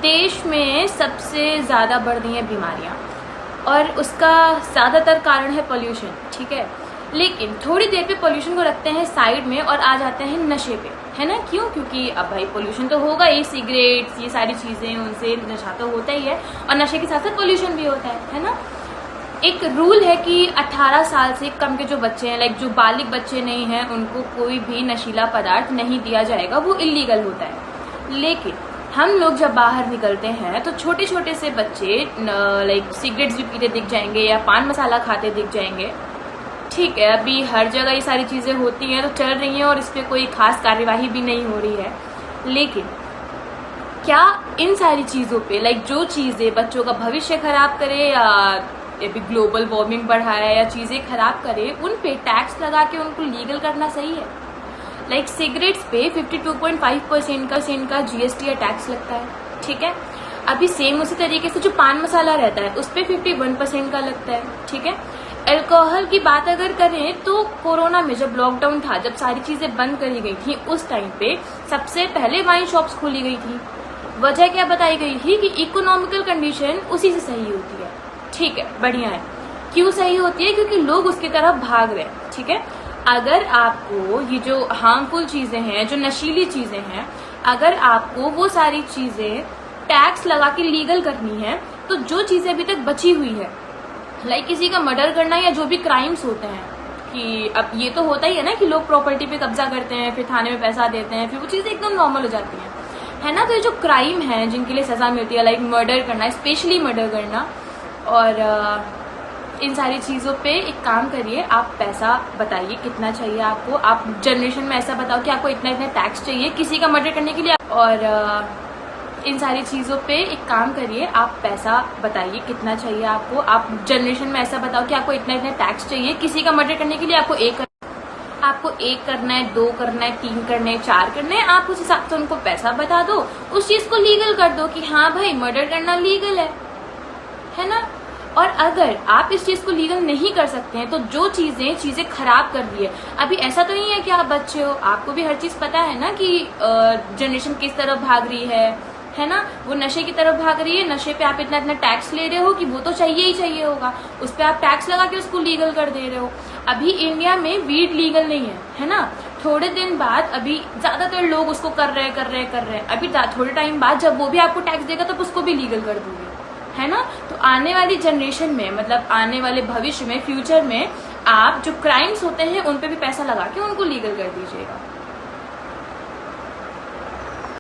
देश में सबसे ज़्यादा बढ़ रही हैं बीमारियाँ और उसका ज़्यादातर कारण है पोल्यूशन, ठीक है। लेकिन थोड़ी देर पे पोल्यूशन को रखते हैं साइड में और आ जाते हैं नशे पे, है ना। क्यों? क्योंकि अब भाई पोल्यूशन तो होगा ही, सिगरेट्स ये सारी चीज़ें, उनसे नशा तो होता ही है और नशे के साथ साथ पोल्यूशन भी होता है ना। एक रूल है कि 18 साल से कम के जो बच्चे हैं, लाइक जो बालिग बच्चे नहीं हैं, उनको कोई भी नशीला पदार्थ नहीं दिया जाएगा, वो इलीगल होता है। लेकिन हम लोग जब बाहर निकलते हैं तो छोटे छोटे से बच्चे लाइक सिगरेट्स भी पीते दिख जाएंगे या पान मसाला खाते दिख जाएंगे, ठीक है। अभी हर जगह ये सारी चीज़ें होती हैं तो चल रही हैं और इस पर कोई खास कार्यवाही भी नहीं हो रही है। लेकिन क्या इन सारी चीज़ों पे, लाइक जो चीज़ें बच्चों का भविष्य खराब करे या अभी ग्लोबल वार्मिंग बढ़ाए या चीज़ें खराब करे, उन पे टैक्स लगा के उनको लीगल करना सही है? लाइक सिगरेट्स पे 52.5% का जीएसटी या टैक्स लगता है, ठीक है। अभी सेम उसी तरीके से जो पान मसाला रहता है उस पे 51% का लगता है, ठीक है। अल्कोहल की बात अगर करें तो कोरोना में जब लॉकडाउन था, जब सारी चीजें बंद करी गई थी, उस टाइम पे सबसे पहले वाइन शॉप्स खोली गई थी। वजह क्या बताई गई थी कि इकोनॉमिकल कंडीशन उसी से सही होती है, ठीक है, बढ़िया है। क्यों सही होती है? क्योंकि लोग उसकी तरफ भाग रहे हैं, ठीक है। अगर आपको ये जो हार्मफुल चीजें हैं, जो नशीली चीजें हैं, अगर आपको वो सारी चीजें टैक्स लगा के लीगल करनी है, तो जो चीजें अभी तक बची हुई है, लाइक किसी का मर्डर करना या जो भी क्राइम्स होते हैं, कि अब ये तो होता ही है ना कि लोग प्रॉपर्टी पे कब्जा करते हैं, फिर थाने में पैसा देते हैं, फिर वो चीजें एकदम नॉर्मल हो जाती हैं, है ना। तो ये जो क्राइम है जिनके लिए सजा मिलती है, लाइक मर्डर करना, स्पेशली मर्डर करना, और इन सारी चीज़ों पे एक काम करिए, आप पैसा बताइए कितना चाहिए आपको। आप जनरेशन में ऐसा बताओ कि आपको इतना इतना टैक्स चाहिए किसी का मर्डर करने के लिए, और इन सारी चीज़ों पे एक काम करिए, आप पैसा बताइए कितना चाहिए आपको। आप जनरेशन में ऐसा बताओ कि आपको इतना इतना टैक्स चाहिए किसी का मर्डर करने के लिए, आपको एक करना है, 2 करना है, 3 करना है, 4 करना है। आप उस हिसाब से उनको पैसा बता दो, उस चीज़ को लीगल कर दो कि हाँ भाई मर्डर करना लीगल है ना। और अगर आप इस चीज को लीगल नहीं कर सकते हैं तो जो चीजें खराब कर रही है, अभी ऐसा तो नहीं है कि आप बच्चे हो, आपको भी हर चीज पता है ना कि जनरेशन किस तरफ भाग रही है ना। वो नशे की तरफ भाग रही है, नशे पे आप इतना इतना टैक्स ले रहे हो कि वो तो चाहिए ही चाहिए होगा, उस पर आप टैक्स लगा के उसको लीगल कर दे रहे हो। अभी इंडिया में वीड लीगल नहीं है ना। थोड़े दिन बाद, अभी ज्यादातर लोग उसको कर रहे हैं, अभी थोड़े टाइम बाद जब वो भी आपको टैक्स देगा तब उसको भी लीगल कर दोगे, है ना। तो आने वाली जनरेशन में, मतलब आने वाले भविष्य में, फ्यूचर में, आप जो क्राइम्स होते हैं उन पे भी पैसा लगा के उनको लीगल कर दीजिएगा।